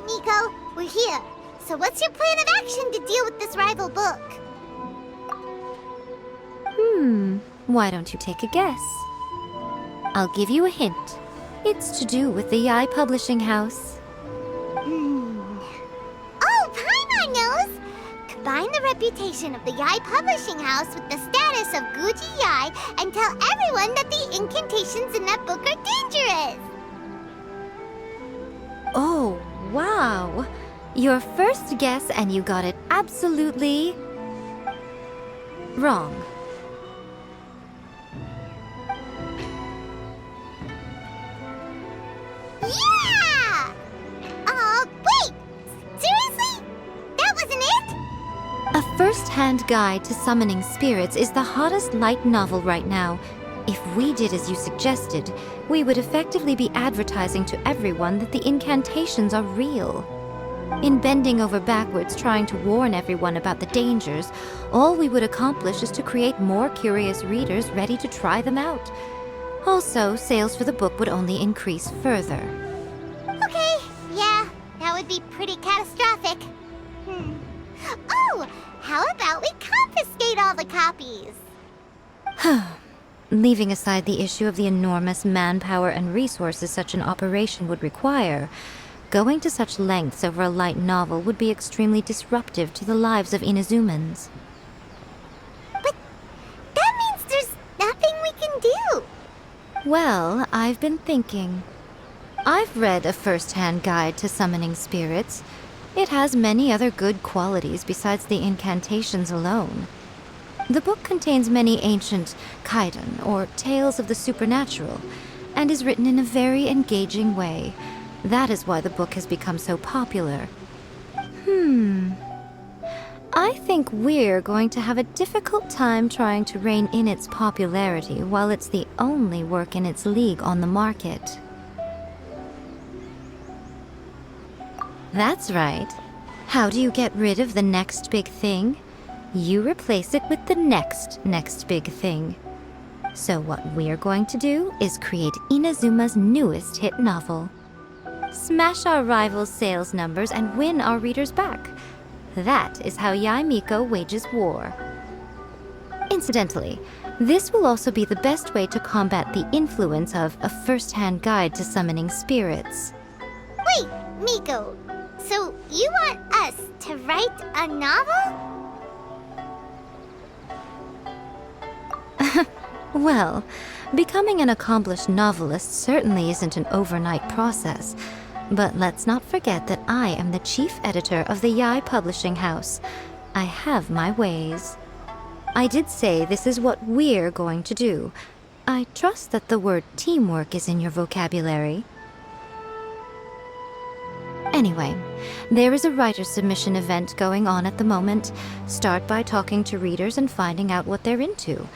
Nico, we're here. So what's your plan of action to deal with this rival book? Why don't you take a guess? I'll give you a hint. It's to do with the Yai Publishing House. Oh, Paimon knows! Combine the reputation of the Yai Publishing House with the status of Guji Yai and tell everyone that the incantations in that book are dangerous! Oh, wow! Your first guess and you got it absolutely wrong. Yeah! Wait! Seriously? That wasn't it? A first-hand guide to summoning spirits is the hottest light novel right now. If we did as you suggested, we would effectively be advertising to everyone that the incantations are real. In bending over backwards trying to warn everyone about the dangers, all we would accomplish is to create more curious readers ready to try them out. Also, sales for the book would only increase further. Okay, yeah, that would be pretty catastrophic. Oh, how about we confiscate all the copies? Leaving aside the issue of the enormous manpower and resources such an operation would require, going to such lengths over a light novel would be extremely disruptive to the lives of Inazumans. But that means there's nothing we can do. Well, I've been thinking. I've read a first-hand guide to summoning spirits. It has many other good qualities besides the incantations alone. The book contains many ancient kaidan, or tales of the supernatural, and is written in a very engaging way. That is why the book has become so popular. I think we're going to have a difficult time trying to rein in its popularity while it's the only work in its league on the market. That's right. How do you get rid of the next big thing? You replace it with the next big thing. So what we're going to do is create Inazuma's newest hit novel. Smash our rivals' sales numbers and win our readers back. That is how Yai Miko wages war. Incidentally, this will also be the best way to combat the influence of a first-hand guide to summoning spirits. Wait, Miko, so you want us to write a novel? Well, becoming an accomplished novelist certainly isn't an overnight process. But let's not forget that I am the chief editor of the Yai Publishing House. I have my ways. I did say this is what we're going to do. I trust that the word teamwork is in your vocabulary. Anyway, there is a writer submission event going on at the moment. Start by talking to readers and finding out what they're into.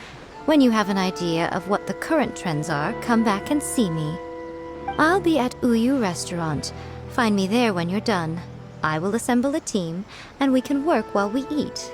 When you have an idea of what the current trends are, come back and see me. I'll be at Uyu Restaurant. Find me there when you're done. I will assemble a team, and we can work while we eat.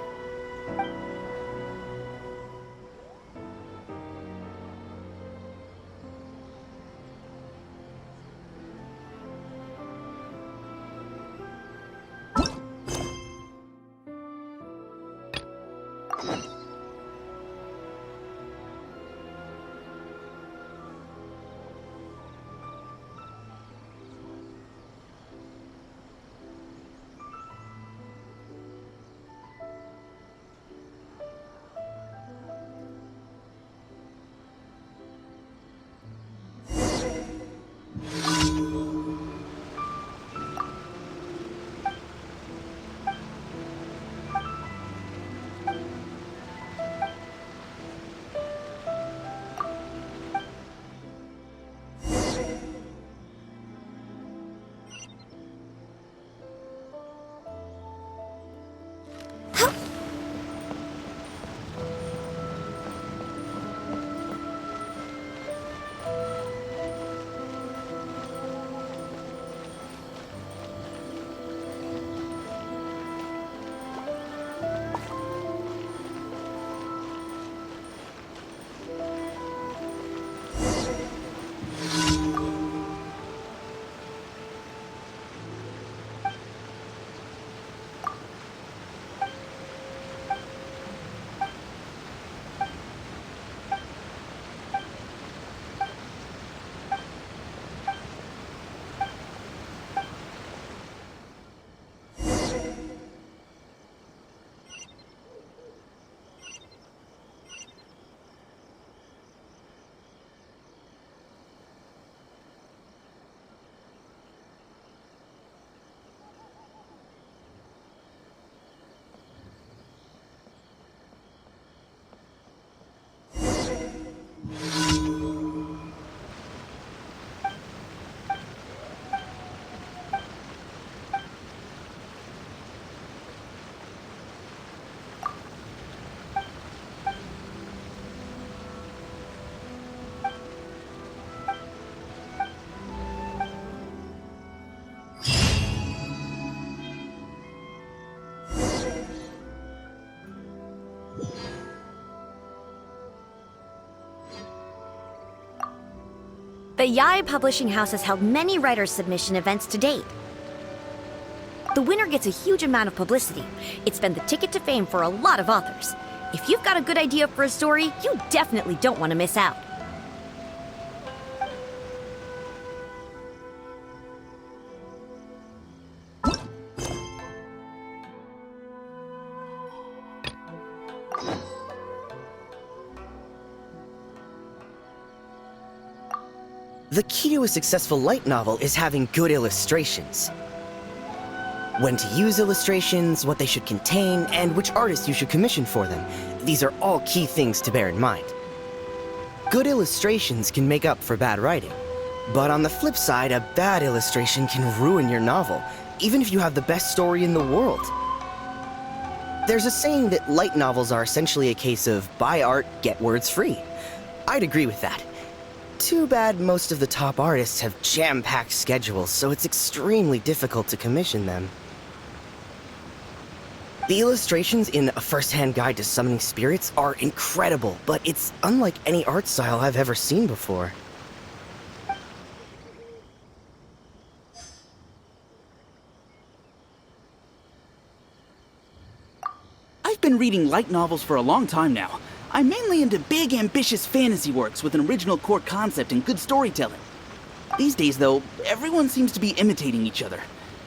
The Yai Publishing House has held many writer submission events to date. The winner gets a huge amount of publicity. It's been the ticket to fame for a lot of authors. If you've got a good idea for a story, you definitely don't want to miss out. The key to a successful light novel is having good illustrations. When to use illustrations, what they should contain, and which artist you should commission for them. These are all key things to bear in mind. Good illustrations can make up for bad writing. But on the flip side, a bad illustration can ruin your novel, even if you have the best story in the world. There's a saying that light novels are essentially a case of buy art, get words free. I'd agree with that. Too bad most of the top artists have jam-packed schedules, so it's extremely difficult to commission them. The illustrations in A First-Hand Guide to Summoning Spirits are incredible, but it's unlike any art style I've ever seen before. I've been reading light novels for a long time now. I'm mainly into big, ambitious fantasy works with an original core concept and good storytelling. These days, though, everyone seems to be imitating each other.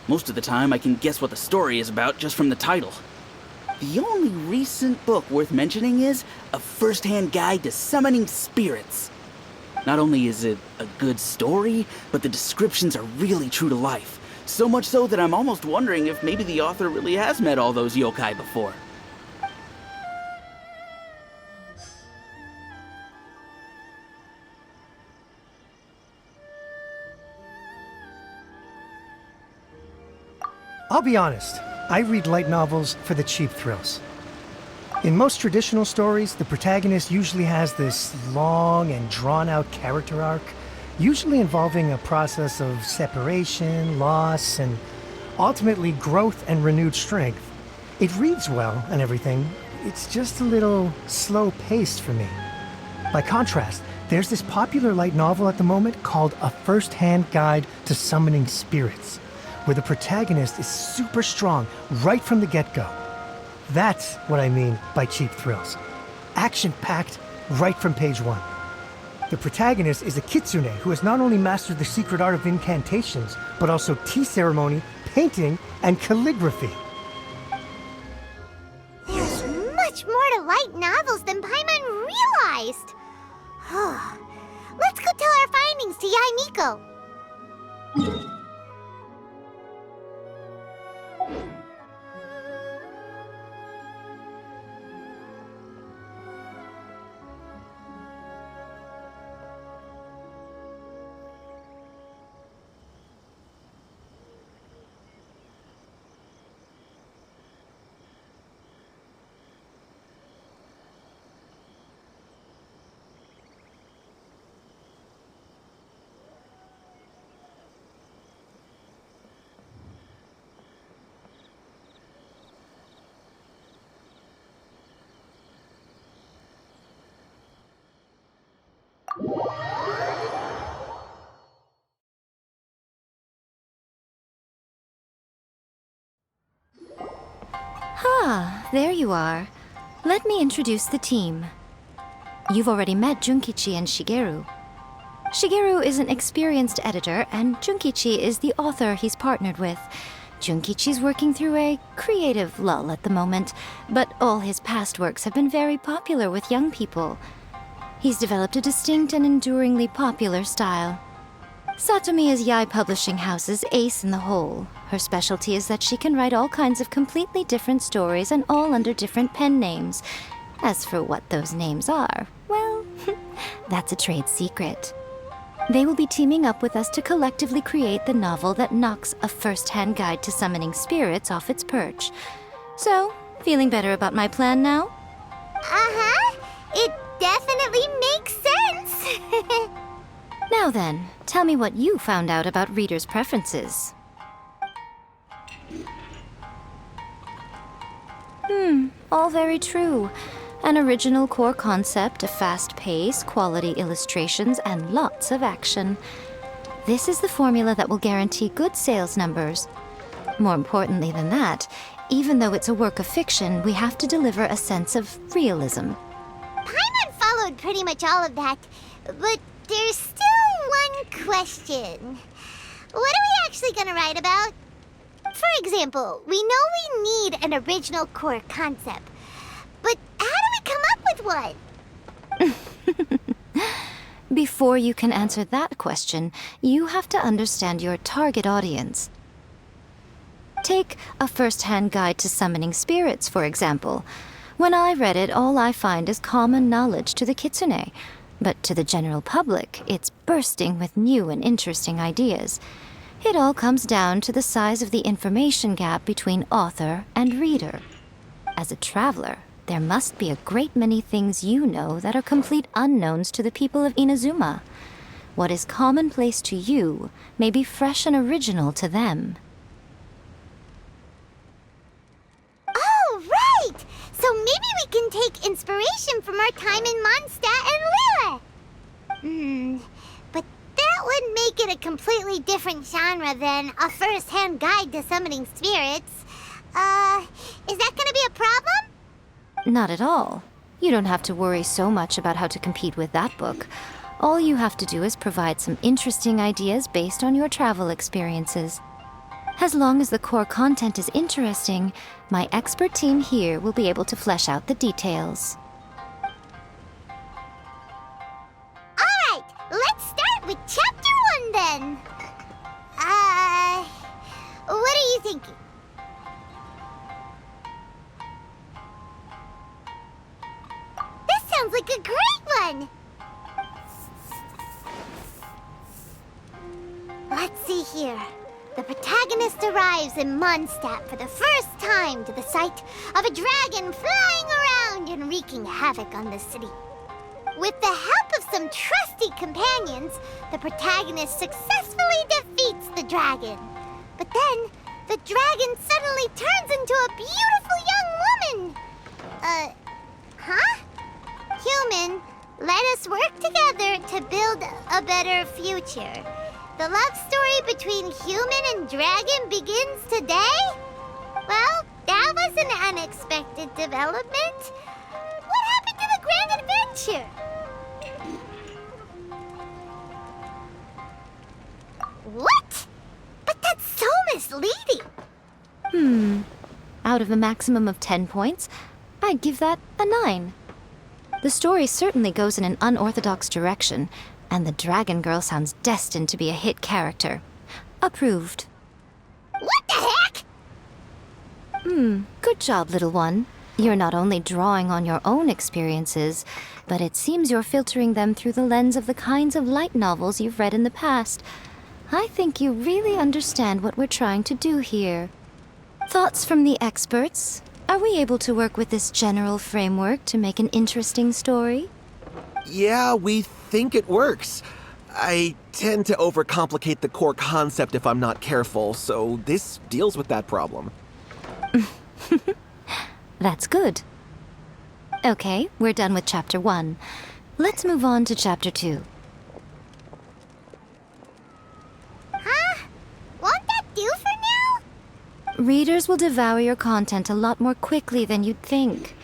Most of the time, I can guess what the story is about just from the title. The only recent book worth mentioning is A First-Hand Guide to Summoning Spirits. Not only is it a good story, but the descriptions are really true to life. So much so that I'm almost wondering if maybe the author really has met all those yokai before. I'll be honest, I read light novels for the cheap thrills. In most traditional stories, the protagonist usually has this long and drawn-out character arc, usually involving a process of separation, loss, and ultimately growth and renewed strength. It reads well and everything, it's just a little slow-paced for me. By contrast, there's this popular light novel at the moment called A First-Hand Guide to Summoning Spirits, where the protagonist is super strong right from the get-go. That's what I mean by cheap thrills. Action-packed right from page 1. The protagonist is a kitsune who has not only mastered the secret art of incantations, but also tea ceremony, painting, and calligraphy. There's much more to light novels than Paimon realized. Let's go tell our findings to Yai Miko. Ah, there you are. Let me introduce the team. You've already met Junkichi and Shigeru. Shigeru is an experienced editor, and Junkichi is the author he's partnered with. Junkichi's working through a creative lull at the moment, but all his past works have been very popular with young people. He's developed a distinct and enduringly popular style. Satomi is Yai Publishing House's ace in the hole. Her specialty is that she can write all kinds of completely different stories and all under different pen names. As for what those names are, well, that's a trade secret. They will be teaming up with us to collectively create the novel that knocks A First-Hand Guide to Summoning Spirits off its perch. So, feeling better about my plan now? Uh-huh. It definitely makes sense. Now then, tell me what you found out about readers' preferences. All very true. An original core concept, a fast pace, quality illustrations, and lots of action. This is the formula that will guarantee good sales numbers. More importantly than that, even though it's a work of fiction, we have to deliver a sense of realism. Paimon followed pretty much all of that, but there's still one question. What are we actually gonna write about? For example, we know we need an original core concept, but how do we come up with one? Before you can answer that question, you have to understand your target audience. Take a first-hand guide to summoning spirits, for example. When I read it, all I find is common knowledge to the kitsune. But to the general public, it's bursting with new and interesting ideas. It all comes down to the size of the information gap between author and reader. As a traveler, there must be a great many things you know that are complete unknowns to the people of Inazuma. What is commonplace to you may be fresh and original to them. Oh, right! So maybe we can take inspiration from our time in Mondstadt and Liyue. But that would make it a completely different genre than a first-hand guide to summoning spirits. Is that gonna be a problem? Not at all. You don't have to worry so much about how to compete with that book. All you have to do is provide some interesting ideas based on your travel experiences. As long as the core content is interesting, my expert team here will be able to flesh out the details. Alright, let's start with Chapter 1 then. What are you thinking? This sounds like a great one! Let's see here. The protagonist arrives in Mondstadt for the first time to the sight of a dragon flying around and wreaking havoc on the city. With the help of some trusty companions, the protagonist successfully defeats the dragon. But then, the dragon suddenly turns into a beautiful young woman. Huh? Human, let us work together to build a better future. The love story between human and dragon begins today? Well, that was an unexpected development. What happened to the grand adventure? What? But that's so misleading. Out of a maximum of 10 points, I'd give that a 9. The story certainly goes in an unorthodox direction, and the Dragon Girl sounds destined to be a hit character. Approved. What the heck? Good job, little one. You're not only drawing on your own experiences, but it seems you're filtering them through the lens of the kinds of light novels you've read in the past. I think you really understand what we're trying to do here. Thoughts from the experts? Are we able to work with this general framework to make an interesting story? Yeah, we think it works. I tend to overcomplicate the core concept if I'm not careful, so this deals with that problem. That's good. Okay, we're done with Chapter 1. Let's move on to Chapter 2. Huh? Won't that do for now? Readers will devour your content a lot more quickly than you'd think.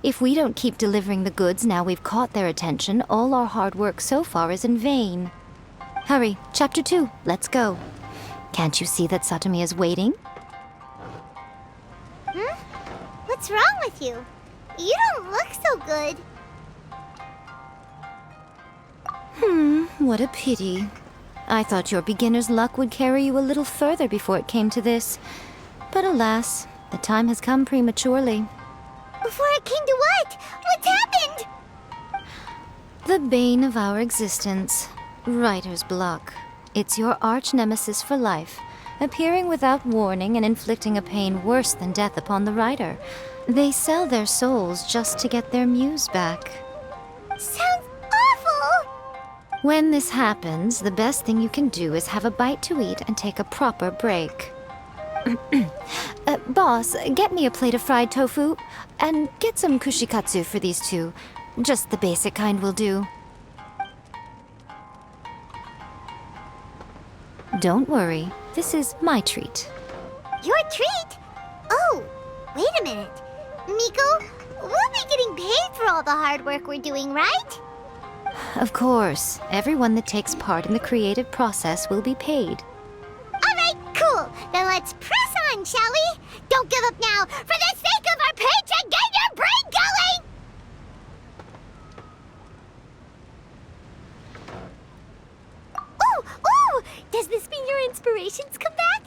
If we don't keep delivering the goods now we've caught their attention, all our hard work so far is in vain. Hurry, Chapter 2, let's go. Can't you see that Satomi is waiting? What's wrong with you? You don't look so good. What a pity. I thought your beginner's luck would carry you a little further before it came to this. But alas, the time has come prematurely. Before it came to what? What's happened? The bane of our existence, writer's block. It's your arch nemesis for life, appearing without warning and inflicting a pain worse than death upon the writer. They sell their souls just to get their muse back. Sounds awful! When this happens, the best thing you can do is have a bite to eat and take a proper break. Boss, get me a plate of fried tofu, and get some kushikatsu for these two. Just the basic kind will do. Don't worry, this is my treat. Your treat? Oh, wait a minute. Miko, we'll be getting paid for all the hard work we're doing, right? Of course, everyone that takes part in the creative process will be paid. Alright, cool. Then let's press on, shall we? Don't give up now, for the sake of our paycheck, get your brain going! Ooh! Does this mean your inspirations come back?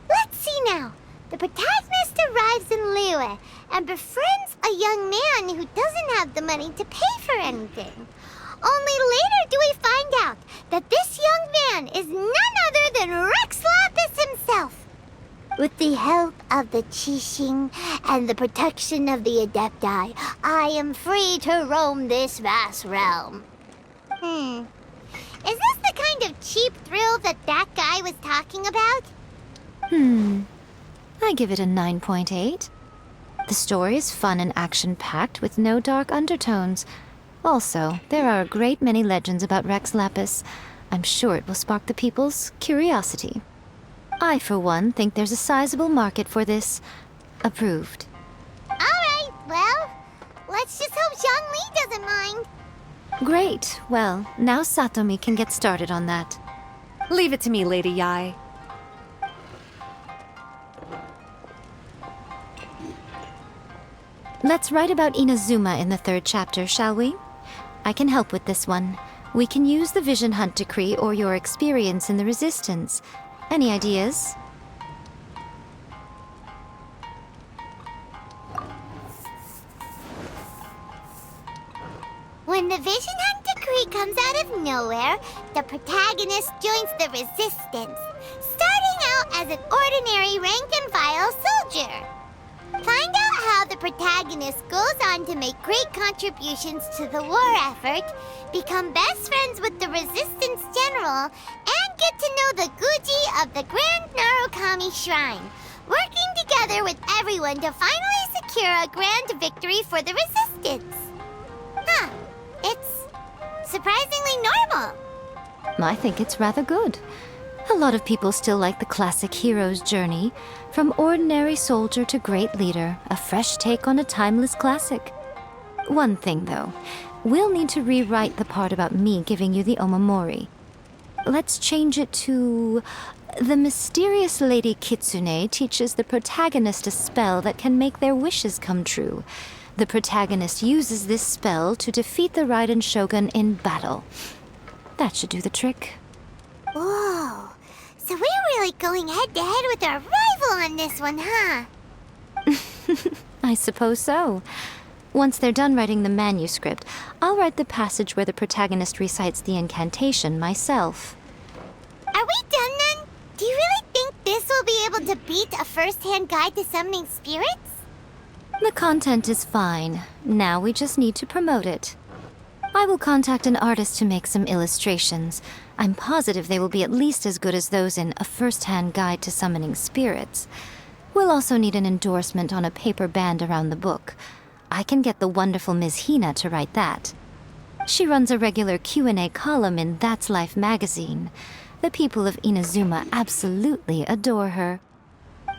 Let's see now. The protagonist arrives in Liyue and befriends a young man who doesn't have the money to pay for anything. Only later do we find out that this young man is none other than Rex Lapis himself. With the help of the Qixing and the protection of the Adepti, I am free to roam this vast realm. Is this the kind of cheap thrill that guy was talking about? I give it a 9.8. The story is fun and action-packed with no dark undertones. Also, there are a great many legends about Rex Lapis. I'm sure it will spark the people's curiosity. I, for one, think there's a sizable market for this. Approved. Alright, well, let's just hope Zhongli doesn't mind. Great. Well, now Satomi can get started on that. Leave it to me, Lady Yai. Let's write about Inazuma in the 3rd chapter, shall we? I can help with this one. We can use the Vision Hunt Decree or your experience in the Resistance. Any ideas? When the Vision Hunt Decree comes out of nowhere, the protagonist joins the Resistance, starting out as an ordinary rank-and-file soldier. Find out how the protagonist goes on to make great contributions to the war effort, become best friends with the Resistance General, and get to know the Guji of the Grand Narukami Shrine, working together with everyone to finally secure a grand victory for the Resistance. Huh. It's surprisingly normal. I think it's rather good. A lot of people still like the classic hero's journey, from ordinary soldier to great leader, a fresh take on a timeless classic. One thing, though, we'll need to rewrite the part about me giving you the Omamori. Let's change it to... The mysterious Lady Kitsune teaches the protagonist a spell that can make their wishes come true. The protagonist uses this spell to defeat the Raiden Shogun in battle. That should do the trick. Whoa. So we're really going head-to-head with our rival on this one, huh? I suppose so. Once they're done writing the manuscript, I'll write the passage where the protagonist recites the incantation myself. Are we done then? Do you really think this will be able to beat a first-hand guide to summoning spirits? The content is fine. Now we just need to promote it. I will contact an artist to make some illustrations. I'm positive they will be at least as good as those in A First-Hand Guide to Summoning Spirits. We'll also need an endorsement on a paper band around the book. I can get the wonderful Ms. Hina to write that. She runs a regular Q&A column in That's Life magazine. The people of Inazuma absolutely adore her.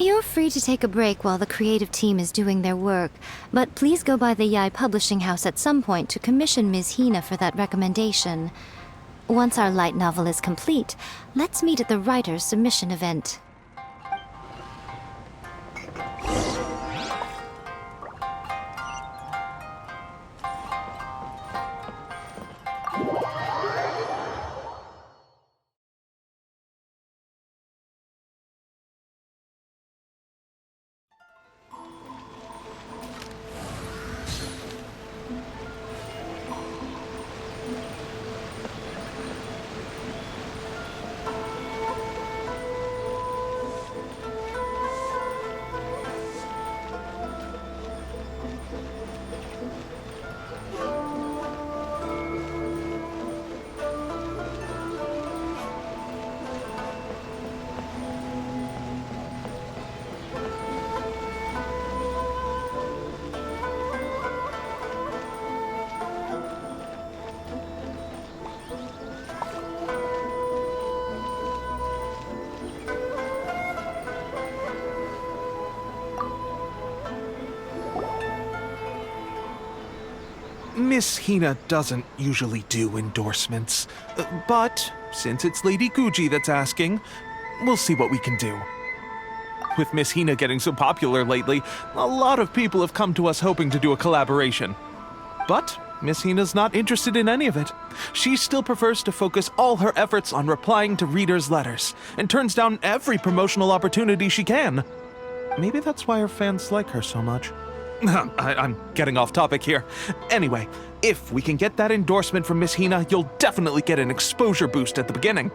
You're free to take a break while the creative team is doing their work, but please go by the Yai Publishing House at some point to commission Ms. Hina for that recommendation. Once our light novel is complete, let's meet at the writer's submission event. Miss Hina doesn't usually do endorsements, but since it's Lady Guji that's asking, we'll see what we can do. With Miss Hina getting so popular lately, a lot of people have come to us hoping to do a collaboration. But Miss Hina's not interested in any of it. She still prefers to focus all her efforts on replying to readers' letters, and turns down every promotional opportunity she can. Maybe that's why her fans like her so much. I'm getting off topic here. Anyway, if we can get that endorsement from Miss Hina, you'll definitely get an exposure boost at the beginning.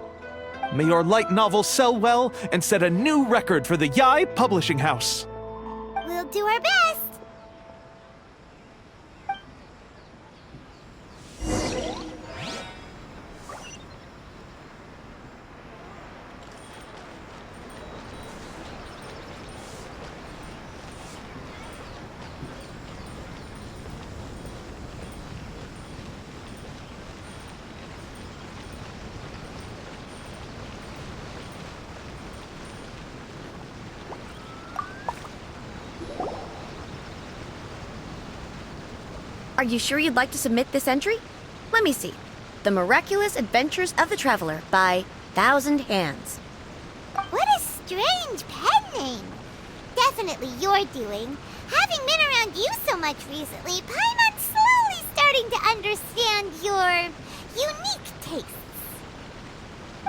May your light novel sell well and set a new record for the Yai Publishing House. We'll do our best. Are you sure you'd like to submit this entry? Let me see. The Miraculous Adventures of the Traveler by Thousand Hands. What a strange pen name. Definitely your doing. Having been around you so much recently, Paimon's slowly starting to understand your unique tastes.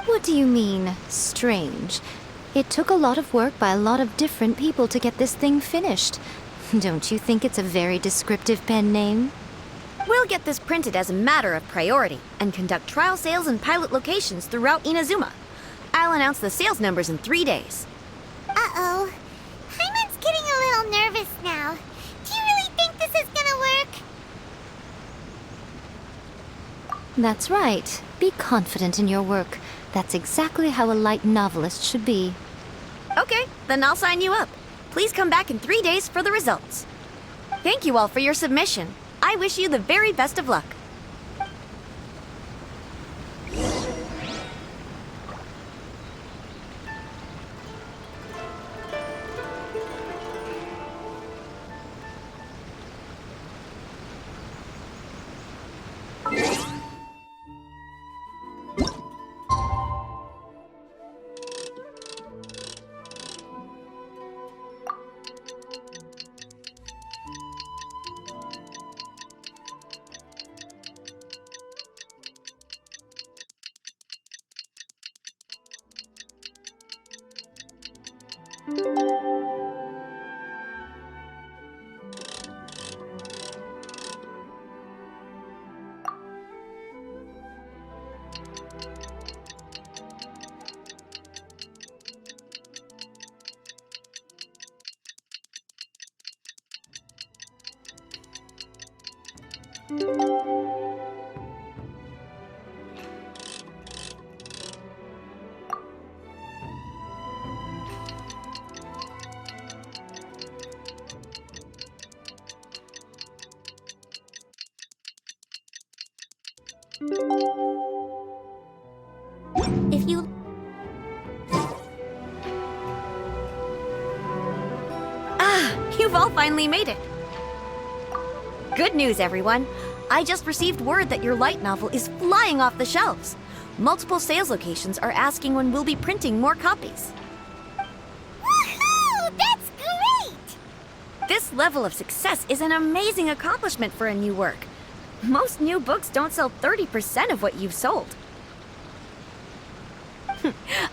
What do you mean, strange? It took a lot of work by a lot of different people to get this thing finished. Don't you think it's a very descriptive pen name? We'll get this printed as a matter of priority and conduct trial sales in pilot locations throughout Inazuma. I'll announce the sales numbers in 3 days. Uh-oh. Paimon's getting a little nervous now. Do you really think this is gonna work? That's right. Be confident in your work. That's exactly how a light novelist should be. Okay, then I'll sign you up. Please come back in 3 days for the results. Thank you all for your submission. I wish you the very best of luck. If you... You've all finally made it. Good news, everyone. I just received word that your light novel is flying off the shelves. Multiple sales locations are asking when we'll be printing more copies. Woohoo! That's great! This level of success is an amazing accomplishment for a new work. Most new books don't sell 30% of what you've sold.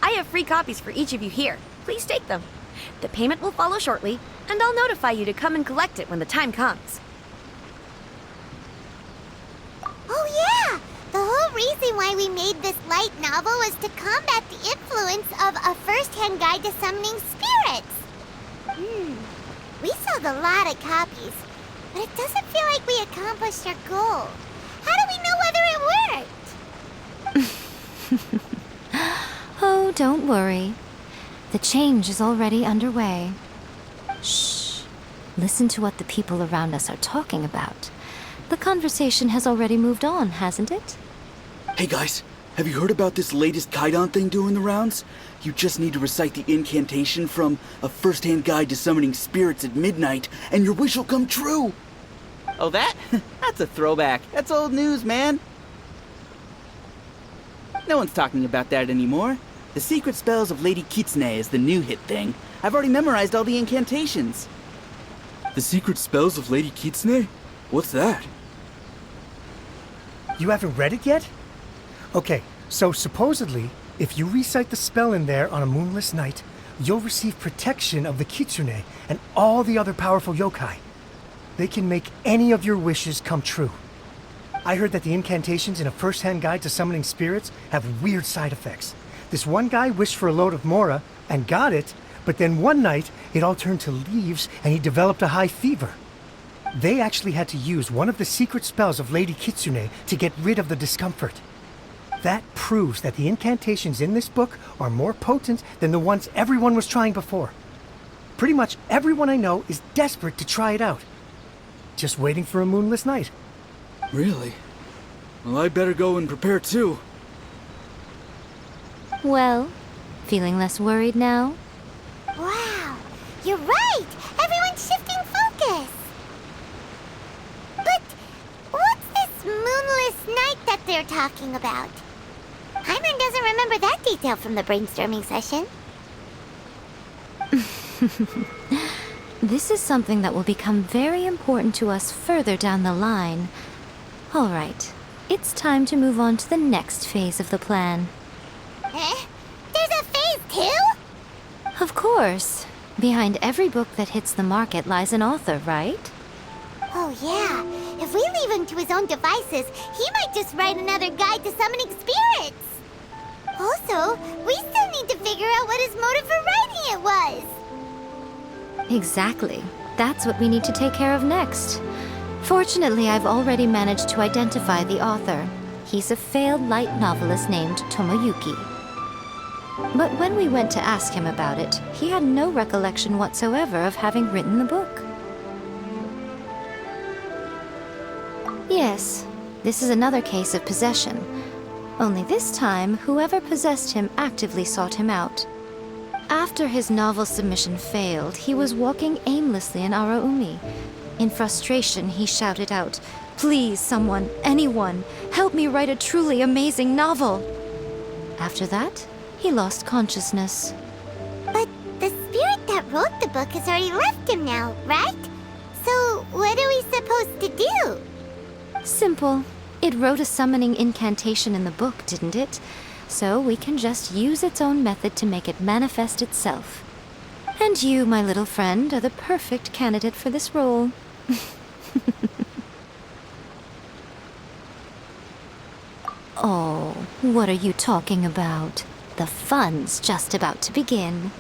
I have free copies for each of you here. Please take them. The payment will follow shortly, and I'll notify you to come and collect it when the time comes. Oh yeah! The whole reason why we made this light novel was to combat the influence of a first-hand guide to summoning spirits. We sold a lot of copies, but it doesn't feel like we accomplished our goal. How do we know whether it worked? Oh, don't worry. The change is already underway. Shh. Listen to what the people around us are talking about. The conversation has already moved on, hasn't it? Hey guys, have you heard about this latest Kaidan thing doing the rounds? You just need to recite the incantation from A First-Hand Guide to Summoning Spirits at Midnight, and your wish will come true! Oh, that? That's a throwback. That's old news, man. No one's talking about that anymore. The secret spells of Lady Kitsune is the new hit thing. I've already memorized all the incantations. The secret spells of Lady Kitsune? What's that? You haven't read it yet? Okay, so supposedly, if you recite the spell in there on a moonless night, you'll receive protection of the Kitsune and all the other powerful yokai. They can make any of your wishes come true. I heard that the incantations in a first-hand guide to summoning spirits have weird side effects. This one guy wished for a load of Mora and got it, but then one night it all turned to leaves and he developed a high fever. They actually had to use one of the secret spells of Lady Kitsune to get rid of the discomfort. That proves that the incantations in this book are more potent than the ones everyone was trying before. Pretty much everyone I know is desperate to try it out. Just waiting for a moonless night. Really? Well, I'd better go and prepare too. Well, feeling less worried now? Wow, you're right! Everyone's shifting focus! But what's this moonless night that they're talking about? Hyman doesn't remember that detail from the brainstorming session. This is something that will become very important to us further down the line. All right, it's time to move on to the next phase of the plan. Eh? There's a phase 2? Of course. Behind every book that hits the market lies an author, right? Oh yeah, if we leave him to his own devices, he might just write another guide to summoning spirits. Also, we still need to figure out what his motive for writing it was. Exactly. That's what we need to take care of next. Fortunately, I've already managed to identify the author. He's a failed light novelist named Tomoyuki. But when we went to ask him about it, he had no recollection whatsoever of having written the book. Yes, this is another case of possession. Only this time, whoever possessed him actively sought him out. After his novel submission failed, he was walking aimlessly in Araumi. In frustration, he shouted out, "Please, someone, anyone, help me write a truly amazing novel!" After that, he lost consciousness. But the spirit that wrote the book has already left him now, right? So what are we supposed to do? Simple. It wrote a summoning incantation in the book, didn't it? So we can just use its own method to make it manifest itself. And you, my little friend, are the perfect candidate for this role. Oh, what are you talking about? The fun's just about to begin.